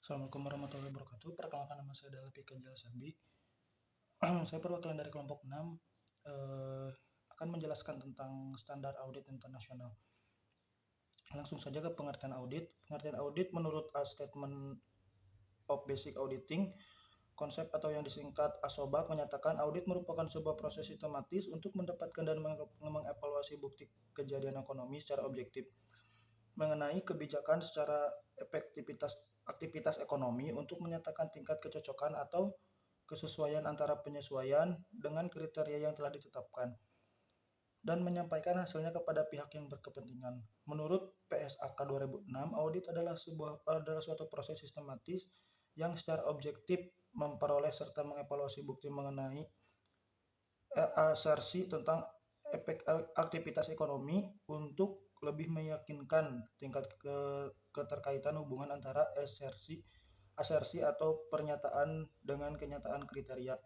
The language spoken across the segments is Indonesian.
Assalamualaikum warahmatullahi wabarakatuh. Perkenalkan, nama saya adalah Pika Jalsabi. Saya perwakilan dari kelompok 6 akan menjelaskan tentang standar audit internasional. Langsung saja ke pengertian audit. Pengertian audit menurut A Statement of Basic Auditing, konsep atau yang disingkat ASOBAK, menyatakan audit merupakan sebuah proses sistematis untuk mendapatkan dan mengevaluasi bukti kejadian ekonomi secara objektif mengenai kebijakan secara aktivitas ekonomi untuk menyatakan tingkat kecocokan atau kesesuaian antara penyesuaian dengan kriteria yang telah ditetapkan dan menyampaikan hasilnya kepada pihak yang berkepentingan. Menurut PSAK 2006, audit adalah suatu proses sistematis yang secara objektif memperoleh serta mengevaluasi bukti mengenai asersi tentang aktivitas ekonomi untuk lebih meyakinkan tingkat keterkaitan hubungan antara asersi atau pernyataan dengan kenyataan kriteria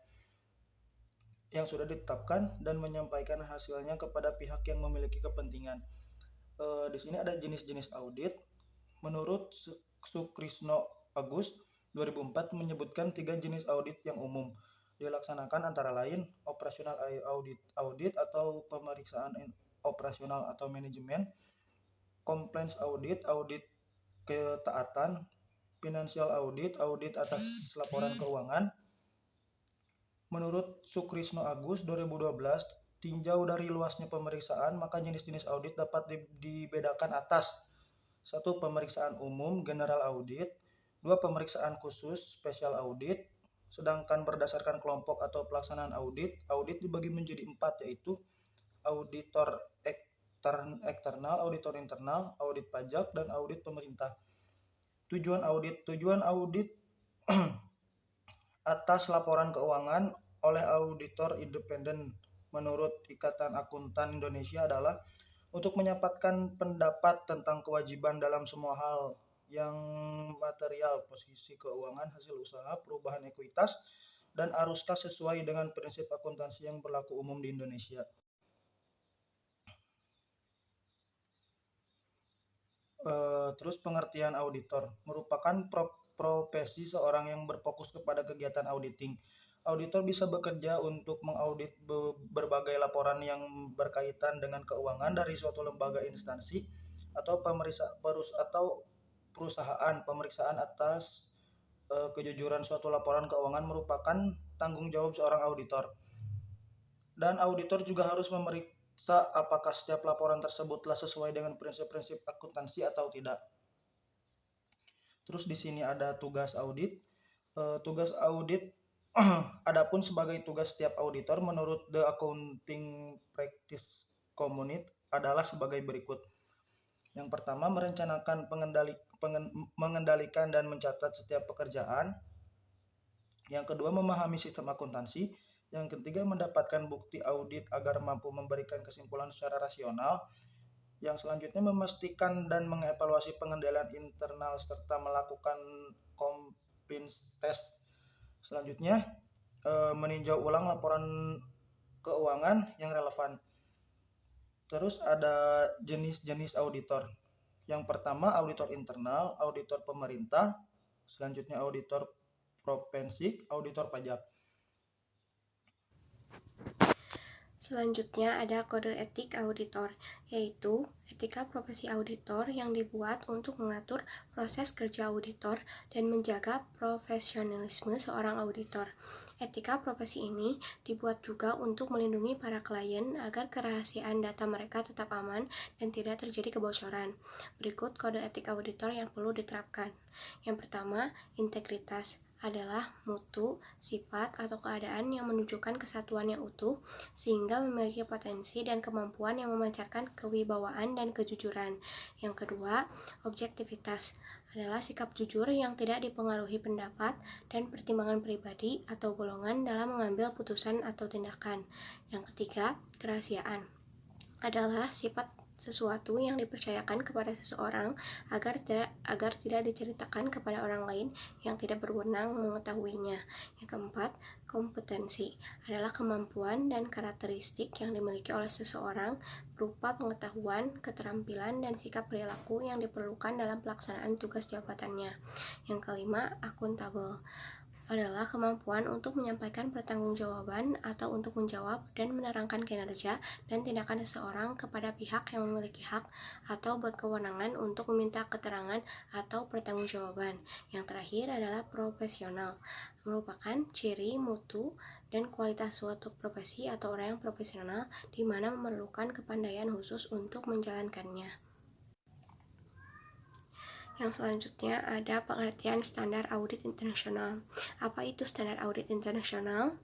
yang sudah ditetapkan dan menyampaikan hasilnya kepada pihak yang memiliki kepentingan. Di sini ada jenis-jenis audit. Menurut Sukrisno Agus 2004 menyebutkan 3 jenis audit yang umum dilaksanakan, antara lain operational audit atau pemeriksaan operasional atau manajemen, compliance audit, audit ketaatan, financial audit, audit atas laporan keuangan. Menurut Sukrisno Agus 2012, tinjau dari luasnya pemeriksaan, maka jenis-jenis audit dapat dibedakan atas: 1. Pemeriksaan umum general audit, 2. Pemeriksaan khusus special audit. Sedangkan berdasarkan kelompok atau pelaksanaan audit dibagi menjadi 4, yaitu auditor eksternal, auditor internal, audit pajak, dan audit pemerintah. Tujuan audit atas laporan keuangan oleh auditor independen menurut Ikatan Akuntan Indonesia adalah untuk menyampaikan pendapat tentang kewajiban dalam semua hal yang material, posisi keuangan, hasil usaha, perubahan ekuitas, dan arus kas sesuai dengan prinsip akuntansi yang berlaku umum di Indonesia. Terus pengertian auditor merupakan profesi seorang yang berfokus kepada kegiatan auditing. Auditor bisa bekerja untuk mengaudit berbagai laporan yang berkaitan dengan keuangan dari suatu lembaga, instansi, atau perusahaan. Pemeriksaan atas kejujuran suatu laporan keuangan merupakan tanggung jawab seorang auditor. Dan auditor juga harus memeriksa apakah setiap laporan tersebut telah sesuai dengan prinsip-prinsip akuntansi atau tidak. Terus di sini ada tugas audit. Tugas audit adapun sebagai tugas setiap auditor menurut The Accounting Practice Community adalah sebagai berikut. Yang pertama, merencanakan, mengendalikan dan mencatat setiap pekerjaan. Yang kedua, memahami sistem akuntansi. Yang ketiga, mendapatkan bukti audit agar mampu memberikan kesimpulan secara rasional. Yang selanjutnya, memastikan dan mengevaluasi pengendalian internal serta melakukan compliance test. Selanjutnya, meninjau ulang laporan keuangan yang relevan. Terus ada jenis-jenis auditor. Yang pertama, auditor internal, auditor pemerintah. Selanjutnya, auditor forensik, auditor pajak. Selanjutnya ada kode etik auditor, yaitu etika profesi auditor yang dibuat untuk mengatur proses kerja auditor dan menjaga profesionalisme seorang auditor. Etika profesi ini dibuat juga untuk melindungi para klien agar kerahasiaan data mereka tetap aman dan tidak terjadi kebocoran. Berikut kode etik auditor yang perlu diterapkan. Yang pertama, integritas adalah mutu, sifat, atau keadaan yang menunjukkan kesatuan yang utuh sehingga memiliki potensi dan kemampuan yang memancarkan kewibawaan dan kejujuran. Yang kedua, objektivitas adalah sikap jujur yang tidak dipengaruhi pendapat dan pertimbangan pribadi atau golongan dalam mengambil putusan atau tindakan. Yang ketiga, kerahasiaan adalah sifat sesuatu yang dipercayakan kepada seseorang agar tidak diceritakan kepada orang lain yang tidak berwenang mengetahuinya. Yang keempat, kompetensi adalah kemampuan dan karakteristik yang dimiliki oleh seseorang berupa pengetahuan, keterampilan, dan sikap perilaku yang diperlukan dalam pelaksanaan tugas jabatannya. Yang kelima, akuntabel adalah kemampuan untuk menyampaikan pertanggungjawaban atau untuk menjawab dan menerangkan kinerja dan tindakan seseorang kepada pihak yang memiliki hak atau berkewenangan untuk meminta keterangan atau pertanggungjawaban. Yang terakhir adalah profesional, merupakan ciri, mutu, dan kualitas suatu profesi atau orang yang profesional di mana memerlukan kepandaian khusus untuk menjalankannya. Yang selanjutnya ada pengertian standar audit internasional. Apa itu standar audit internasional?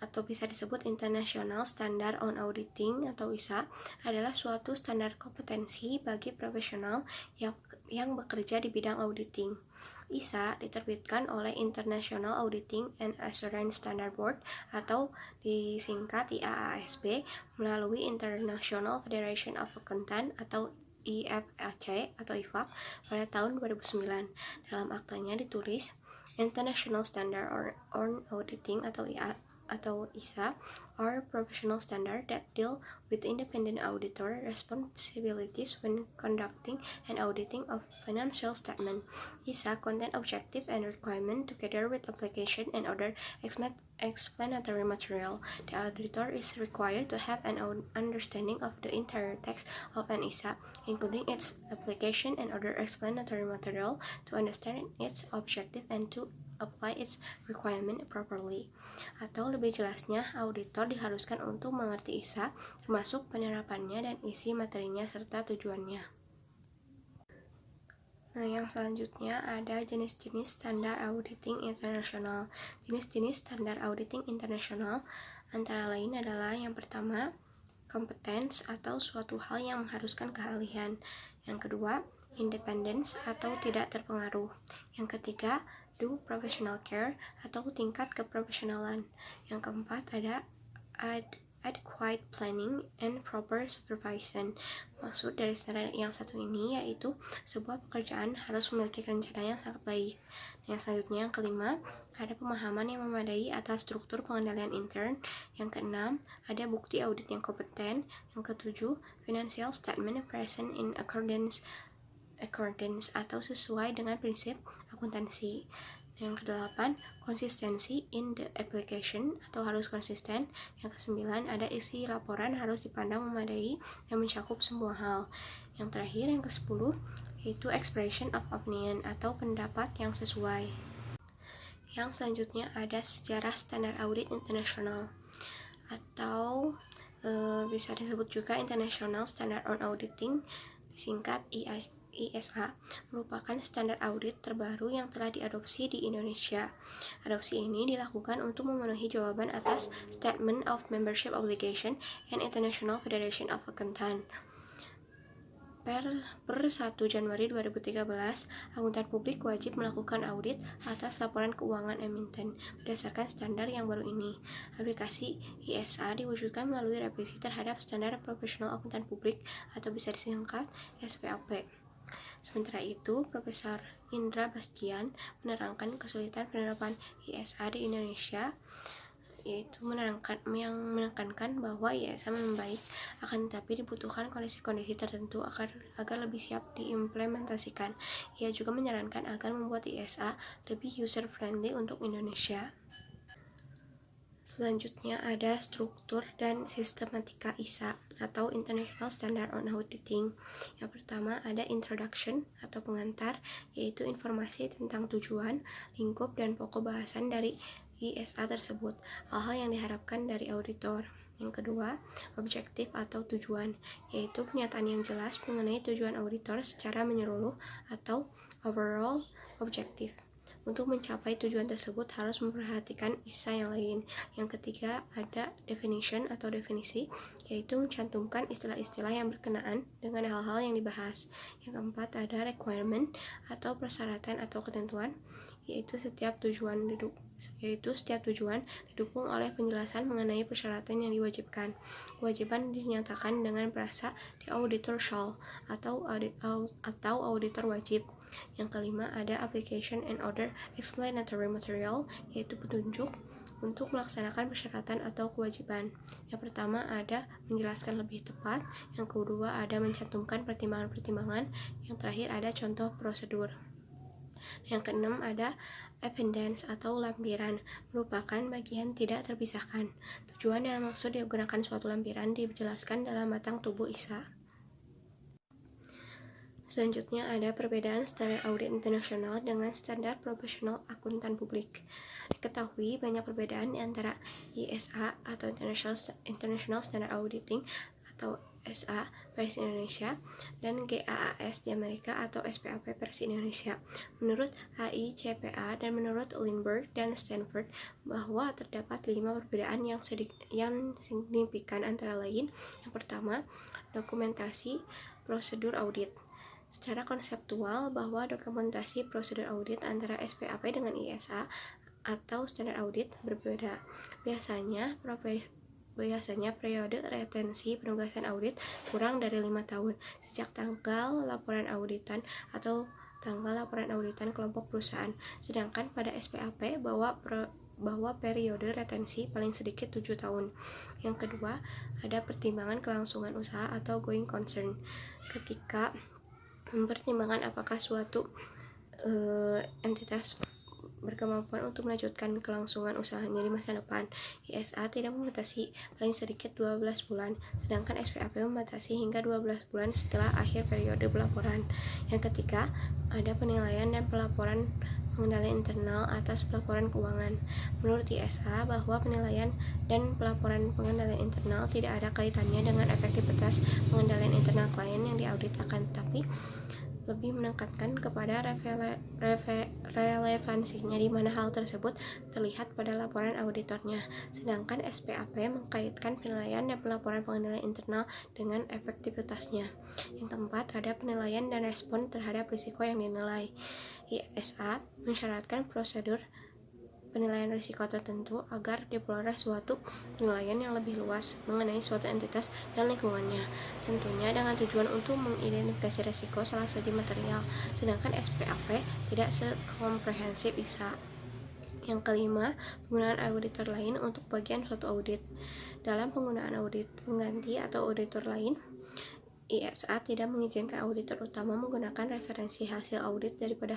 Atau bisa disebut International Standard on Auditing atau ISA, adalah suatu standar kompetensi bagi profesional yang bekerja di bidang auditing. ISA diterbitkan oleh International Auditing and Assurance Standard Board atau disingkat IAASB melalui International Federation of Accountants atau IFAC atau IFAC pada tahun 2009. Dalam aktanya ditulis International Standard on Auditing atau ISA are professional standard that deal with independent auditor responsibilities when conducting and auditing of financial statement. ISA contain objective and requirement together with application and other explanatory material. The auditor is required to have an understanding of the entire text of an ISA, including its application and other explanatory material, to understand its objective and to apply its requirement properly. Atau lebih jelasnya, auditor diharuskan untuk mengerti ISA, termasuk penerapannya dan isi materinya serta tujuannya. Nah, yang selanjutnya ada jenis-jenis standar auditing internasional. Jenis-jenis standar auditing internasional antara lain adalah yang pertama, competence atau suatu hal yang mengharuskan keahlian. Yang kedua, independence atau tidak terpengaruh. Yang ketiga, do professional care atau tingkat keprofesionalan. Yang keempat ada adequate planning and proper supervision. Maksud dari standar yang satu ini yaitu sebuah pekerjaan harus memiliki rencana yang sangat baik. Yang selanjutnya yang kelima, ada pemahaman yang memadai atas struktur pengendalian intern. Yang keenam, ada bukti audit yang kompeten. Yang ketujuh, financial statement present in accordance atau sesuai dengan prinsip akuntansi. Yang kedelapan, konsistensi in the application atau harus konsisten. Yang kesembilan, ada isi laporan harus dipandang memadai dan mencakup semua hal. Yang terakhir, yang ke-10, yaitu expression of opinion atau pendapat yang sesuai. Yang selanjutnya ada sejarah standar audit internasional atau bisa disebut juga International Standard on Auditing, disingkat ISA, merupakan standar audit terbaru yang telah diadopsi di Indonesia. Adopsi ini dilakukan untuk memenuhi jawaban atas Statement of Membership Obligation and International Federation of Accountants. Per 1 Januari 2013, akuntan publik wajib melakukan audit atas laporan keuangan emiten berdasarkan standar yang baru ini. Aplikasi ISA diwujudkan melalui revisi terhadap standar profesional akuntan publik atau bisa disingkat SPAP. Sementara itu, Profesor Indra Bastian menerangkan kesulitan penerapan ISA di Indonesia, yaitu menekankan bahwa ISA membaik, akan tetapi dibutuhkan kondisi-kondisi tertentu agar lebih siap diimplementasikan. Ia juga menyarankan agar membuat ISA lebih user-friendly untuk Indonesia. Selanjutnya ada struktur dan sistematika ISA atau International Standard on Auditing. Yang pertama ada introduction atau pengantar, yaitu informasi tentang tujuan, lingkup, dan pokok bahasan dari ISA tersebut, hal-hal yang diharapkan dari auditor. Yang kedua, objektif atau tujuan, yaitu pernyataan yang jelas mengenai tujuan auditor secara menyeluruh atau overall objective. Untuk mencapai tujuan tersebut harus memperhatikan ISA yang lain. Yang ketiga, ada definition atau definisi, yaitu mencantumkan istilah-istilah yang berkenaan dengan hal-hal yang dibahas. Yang keempat, ada requirement atau persyaratan atau ketentuan, yaitu setiap tujuan didukung oleh penjelasan mengenai persyaratan yang diwajibkan. Kewajiban dinyatakan dengan frasa the auditor shall atau auditor wajib. Yang kelima ada application and other explanatory material, yaitu petunjuk untuk melaksanakan persyaratan atau kewajiban. Yang pertama ada menjelaskan lebih tepat, yang kedua ada mencantumkan pertimbangan-pertimbangan, yang terakhir ada contoh prosedur. Yang keenam ada appendix atau lampiran, merupakan bagian tidak terpisahkan. Tujuan dan maksud digunakan suatu lampiran dijelaskan dalam batang tubuh ISA. Selanjutnya ada perbedaan standar audit internasional dengan standar profesional akuntan publik. Diketahui banyak perbedaan antara ISA atau International Standard Auditing atau SA versi Indonesia dan GAAS di Amerika atau SPAP versi Indonesia. Menurut AICPA dan menurut Lindbergh dan Stanford bahwa terdapat 5 perbedaan yang signifikan, antara lain yang pertama, dokumentasi prosedur audit. Secara konseptual bahwa dokumentasi prosedur audit antara SPAP dengan ISA atau standar audit berbeda. Biasanya periode retensi penugasan audit kurang dari 5 tahun sejak tanggal laporan auditan atau tanggal laporan auditan kelompok perusahaan. Sedangkan pada SPAP bahwa periode retensi paling sedikit 7 tahun. Yang kedua, ada pertimbangan kelangsungan usaha atau going concern. Ketika mempertimbangkan apakah suatu entitas berkemampuan untuk melanjutkan kelangsungan usahanya di masa depan. ISA tidak membatasi paling sedikit 12 bulan, sedangkan SPAP membatasi hingga 12 bulan setelah akhir periode pelaporan. Yang ketiga, ada penilaian dan pelaporan pengendalian internal atas pelaporan keuangan. Menurut ISA bahwa penilaian dan pelaporan pengendalian internal tidak ada kaitannya dengan efektivitas pengendalian internal klien yang diaudit, akan tetapi lebih menekankan kepada relevansinya, di mana hal tersebut terlihat pada laporan auditornya. Sedangkan SPAP mengkaitkan penilaian dan pelaporan pengendalian internal dengan efektivitasnya. Yang keempat, ada penilaian dan respon terhadap risiko yang dinilai. ISA mensyaratkan prosedur penilaian risiko tertentu agar diperoleh suatu penilaian yang lebih luas mengenai suatu entitas dan lingkungannya, tentunya dengan tujuan untuk mengidentifikasi risiko salah satu material, sedangkan SPAP tidak sekomprehensif ISA. Yang kelima, penggunaan auditor lain untuk bagian suatu audit. Dalam penggunaan audit pengganti atau auditor lain, ISA tidak mengizinkan auditor utama menggunakan referensi hasil audit daripada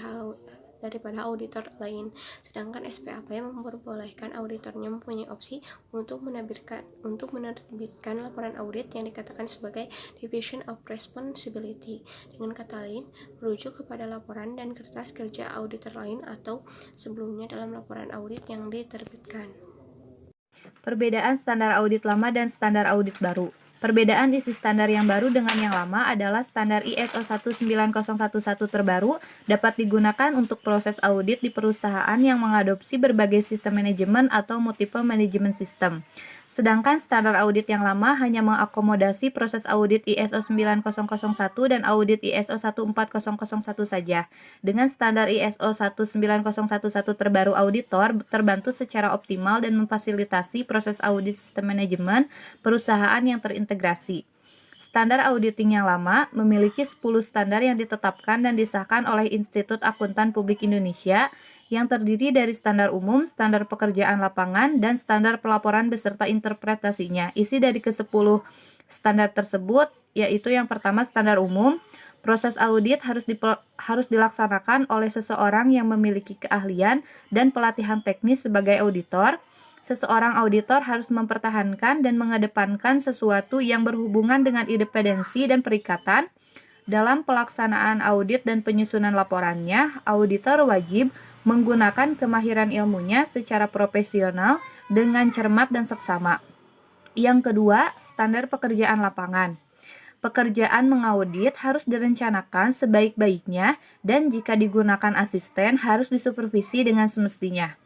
auditor lain, sedangkan SPAP memperbolehkan auditornya mempunyai opsi untuk menerbitkan laporan audit yang dikatakan sebagai Division of Responsibility. Dengan kata lain, merujuk kepada laporan dan kertas kerja auditor lain atau sebelumnya dalam laporan audit yang diterbitkan. Perbedaan standar audit lama dan standar audit baru. Perbedaan isi standar yang baru dengan yang lama adalah standar ISO 19011 terbaru dapat digunakan untuk proses audit di perusahaan yang mengadopsi berbagai sistem manajemen atau multiple management system. Sedangkan standar audit yang lama hanya mengakomodasi proses audit ISO 9001 dan audit ISO 14001 saja. Dengan standar ISO 19011 terbaru, auditor terbantu secara optimal dan memfasilitasi proses audit sistem manajemen perusahaan yang terintegrasi. Standar auditing yang lama memiliki 10 standar yang ditetapkan dan disahkan oleh Institut Akuntan Publik Indonesia, yang terdiri dari standar umum, standar pekerjaan lapangan, dan standar pelaporan beserta interpretasinya. Isi dari ke-10 standar tersebut yaitu yang pertama, standar umum. Proses audit harus dilaksanakan oleh seseorang yang memiliki keahlian dan pelatihan teknis sebagai auditor. Seseorang auditor harus mempertahankan dan mengedepankan sesuatu yang berhubungan dengan independensi dan perikatan. Dalam pelaksanaan audit dan penyusunan laporannya, auditor wajib menggunakan kemahiran ilmunya secara profesional dengan cermat dan seksama. Yang kedua, standar pekerjaan lapangan. Pekerjaan mengaudit harus direncanakan sebaik-baiknya dan jika digunakan asisten harus disupervisi dengan semestinya.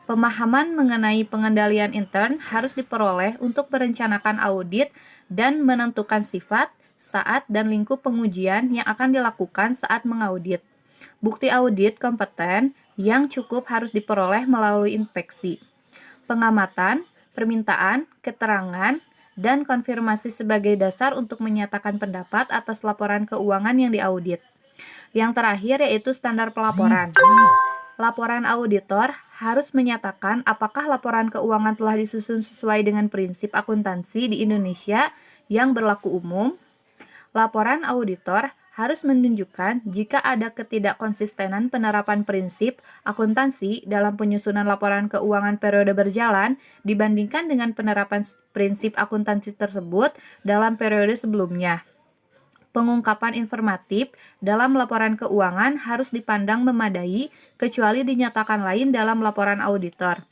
Pemahaman mengenai pengendalian intern harus diperoleh untuk merencanakan audit dan menentukan sifat, saat, dan lingkup pengujian yang akan dilakukan saat mengaudit. Bukti audit kompeten yang cukup harus diperoleh melalui inspeksi, pengamatan, permintaan, keterangan, dan konfirmasi sebagai dasar untuk menyatakan pendapat atas laporan keuangan yang diaudit. Yang terakhir yaitu standar pelaporan. Laporan auditor harus menyatakan apakah laporan keuangan telah disusun sesuai dengan prinsip akuntansi di Indonesia yang berlaku umum. Laporan auditor harus menunjukkan jika ada ketidakkonsistenan penerapan prinsip akuntansi dalam penyusunan laporan keuangan periode berjalan dibandingkan dengan penerapan prinsip akuntansi tersebut dalam periode sebelumnya. Pengungkapan informatif dalam laporan keuangan harus dipandang memadai kecuali dinyatakan lain dalam laporan auditor.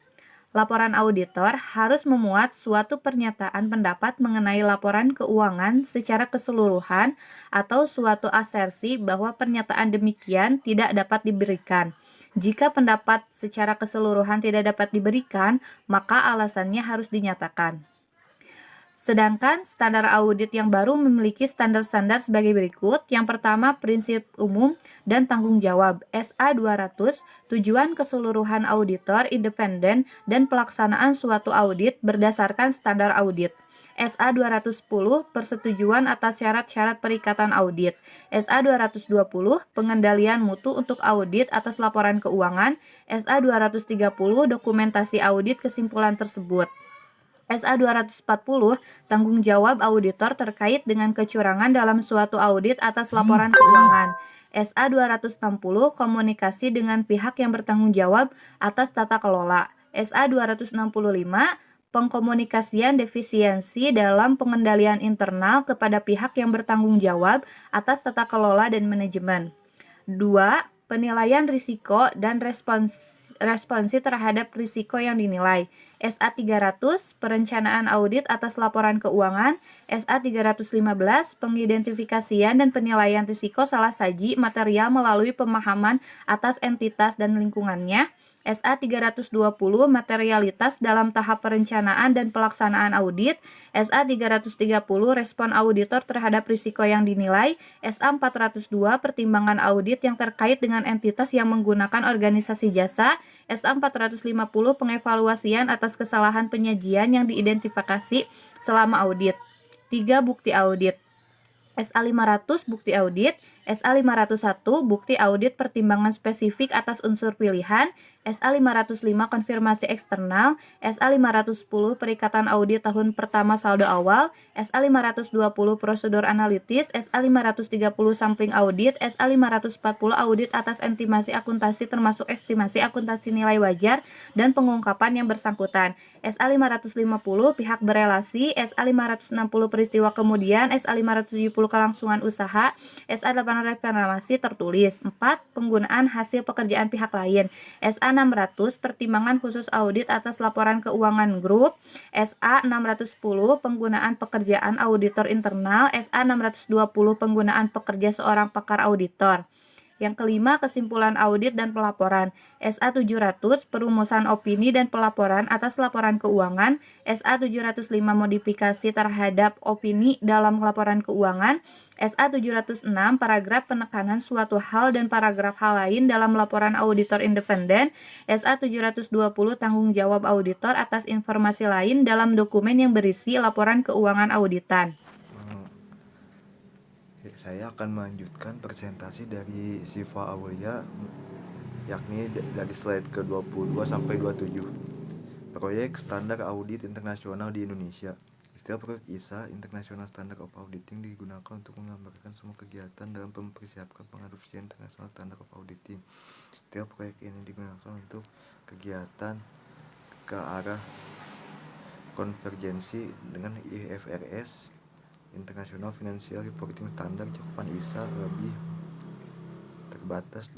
Laporan auditor harus memuat suatu pernyataan pendapat mengenai laporan keuangan secara keseluruhan atau suatu asersi bahwa pernyataan demikian tidak dapat diberikan. Jika pendapat secara keseluruhan tidak dapat diberikan, maka alasannya harus dinyatakan. Sedangkan standar audit yang baru memiliki standar-standar sebagai berikut. Yang pertama, prinsip umum dan tanggung jawab SA 200, tujuan keseluruhan auditor independen dan pelaksanaan suatu audit berdasarkan standar audit. SA 210, persetujuan atas syarat-syarat perikatan audit. SA 220, pengendalian mutu untuk audit atas laporan keuangan. SA 230, dokumentasi audit kesimpulan tersebut. SA 240, tanggung jawab auditor terkait dengan kecurangan dalam suatu audit atas laporan keuangan. SA 260, komunikasi dengan pihak yang bertanggung jawab atas tata kelola. SA 265, pengkomunikasian defisiensi dalam pengendalian internal kepada pihak yang bertanggung jawab atas tata kelola dan manajemen. 2. Penilaian risiko dan responsi terhadap risiko yang dinilai. SA 300, perencanaan audit atas laporan keuangan. SA 315, pengidentifikasian dan penilaian risiko salah saji material melalui pemahaman atas entitas dan lingkungannya. SA 320, materialitas dalam tahap perencanaan dan pelaksanaan audit. SA 330, respon auditor terhadap risiko yang dinilai. SA 402, pertimbangan audit yang terkait dengan entitas yang menggunakan organisasi jasa. SA 450, pengevaluasian atas kesalahan penyajian yang diidentifikasi selama audit. 3. Bukti audit. SA 500, bukti audit. SA 501, bukti audit pertimbangan spesifik atas unsur pilihan. SA 505, konfirmasi eksternal. SA 510, perikatan audit tahun pertama saldo awal. SA 520, prosedur analitis. SA 530, sampling audit. SA 540, audit atas estimasi akuntansi termasuk estimasi akuntansi nilai wajar dan pengungkapan yang bersangkutan. SA 550, pihak berelasi. SA 560, peristiwa kemudian. SA 570, kelangsungan usaha. SA 8 reklamasi tertulis. 4. Penggunaan hasil pekerjaan pihak lain. SA 600, pertimbangan khusus audit atas laporan keuangan grup. SA 610, penggunaan pekerjaan auditor internal. SA 620, penggunaan pekerja seorang pakar auditor. Yang kelima, kesimpulan audit dan pelaporan. SA 700, perumusan opini dan pelaporan atas laporan keuangan. SA 705, modifikasi terhadap opini dalam laporan keuangan. SA 706, paragraf penekanan suatu hal dan paragraf hal lain dalam laporan auditor independen. SA 720, tanggung jawab auditor atas informasi lain dalam dokumen yang berisi laporan keuangan auditan. Saya akan melanjutkan presentasi dari Siva Aulia, yakni dari slide ke-22 sampai 27. Proyek Standar Audit Internasional di Indonesia. Istilah proyek ISA, International Standard of Auditing, digunakan untuk menggambarkan semua kegiatan dalam mempersiapkan pengadopsi International Standard of Auditing. Istilah proyek ini digunakan untuk kegiatan ke arah konvergensi dengan IFRS, International Financial Reporting Standard, cakupan ISA lebih terbatas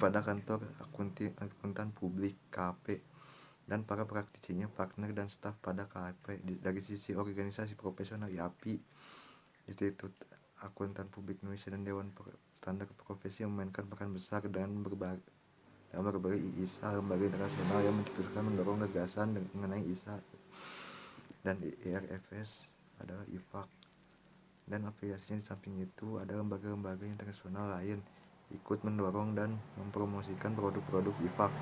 pada kantor akuntan publik KAP dan para praktisinya, partner dan staf pada KAP. Dari sisi organisasi profesional IAPI, Institut Akuntan Publik Indonesia dan Dewan Standar Profesi yang memainkan peran besar dalam berbagai ISA, lembaga internasional yang mencetuskan mendorong gagasan mengenai ISA, dan IRFS adalah IFAK. Dan afiliasinya di samping itu ada lembaga-lembaga internasional lain ikut mendorong dan mempromosikan produk-produk IFAK.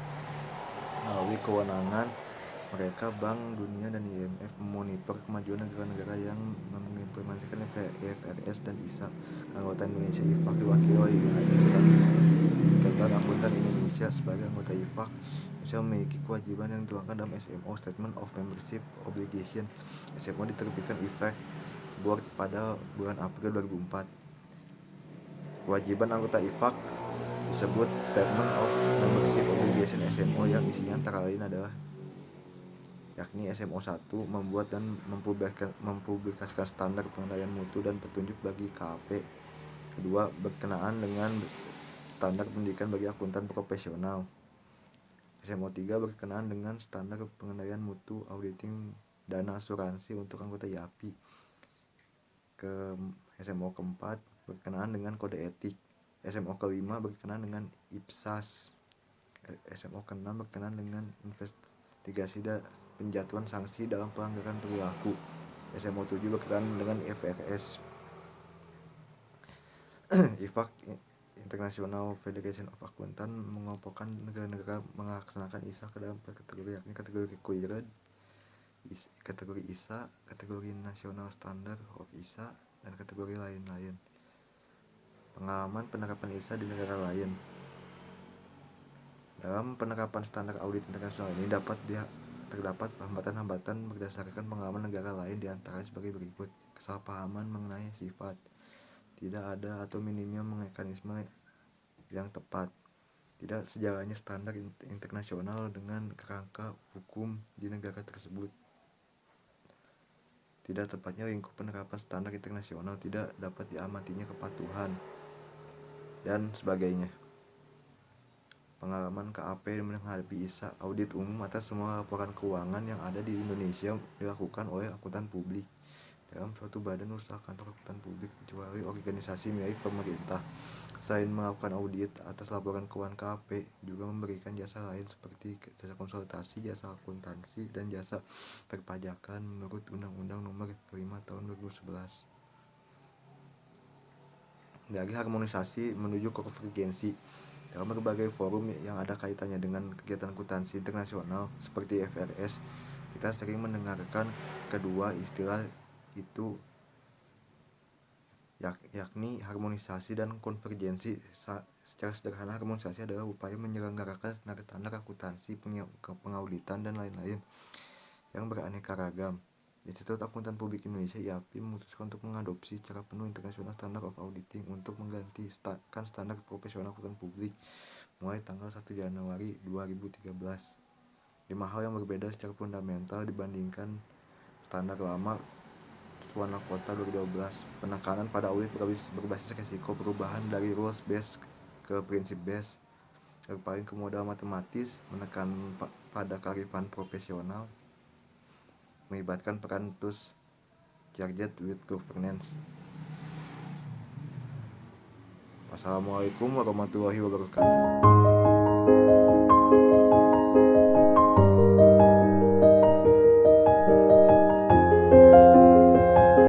Melalui kewenangan mereka, Bank Dunia dan IMF memonitor kemajuan negara-negara yang mengimplementasikan IFRS dan ISA. Anggota Indonesia IFAK diwakili oleh Ikatan Akuntan Indonesia. Sebagai anggota IFAK, Indonesia memiliki kewajiban yang dituangkan dalam SMO (Statement of Membership Obligation). SMO diterbitkan IFAK Board pada bulan April 2004. Kewajiban anggota IFAK disebut Statement of Membership Obligation SMO, yang isinya antara lain adalah yakni SMO 1 membuat dan mempublikasikan standar pengendalian mutu dan petunjuk bagi KAP. Kedua, berkenaan dengan standar pendidikan bagi akuntan profesional. SMO 3 berkenaan dengan standar pengendalian mutu, auditing, dana asuransi untuk anggota YAPI. SMO keempat berkenaan dengan kode etik. SMO kelima berkenaan dengan IPSAS. SMO keenam berkenaan dengan investigasi dan penjatuhan sanksi dalam pelanggaran perilaku. SMO 7 berkenaan dengan IFRS. IFAK International Federation of Accountant mengelompokkan negara-negara melaksanakan ISA ke dalam kategori, yakni kategori required, kategori ISA, kategori National Standard of ISA, dan kategori lain-lain. Pengalaman penerapan ISA di negara lain. Dalam penerapan standar audit internasional ini terdapat hambatan-hambatan berdasarkan pengalaman negara lain, diantaranya sebagai berikut. Kesalahpahaman mengenai sifat, tidak ada atau minimnya mekanisme yang tepat, tidak sejalannya standar internasional dengan kerangka hukum di negara tersebut, tidak tepatnya lingkup penerapan standar internasional, tidak dapat diamatinya kepatuhan, dan sebagainya. Pengalaman KAP menghadapi ISA. Audit umum atas semua laporan keuangan yang ada di Indonesia dilakukan oleh akuntan publik dalam suatu badan usaha kantor akuntan publik, kecuali organisasi milik pemerintah. Selain melakukan audit atas laporan keuangan, KAP juga memberikan jasa lain seperti jasa konsultasi, jasa akuntansi, dan jasa perpajakan menurut Undang-Undang Nomor 5 Tahun 2011. Dari harmonisasi menuju konvergensi. Dalam berbagai forum yang ada kaitannya dengan kegiatan akuntansi internasional seperti IFRS, kita sering mendengarkan kedua istilah itu, yakni harmonisasi dan konvergensi. Secara sederhana, harmonisasi adalah upaya menyelenggarakan standar akuntansi, pengauditan, dan lain-lain yang beraneka ragam. Institut Akuntan Publik Indonesia (IAPI) memutuskan untuk mengadopsi secara penuh International Standard of Auditing untuk menggantikan standar profesional akuntan publik mulai tanggal 1 Januari 2013. 5 hal yang berbeda secara fundamental dibandingkan standar lama Tuan Kota 2012. Penekanan pada audit berbasis risiko, perubahan dari rules based ke prinsip based, berpaling ke modal matematis, menekan pada kearifan profesional, melibatkan peran tools charged with governance. Wassalamualaikum warahmatullahi wabarakatuh.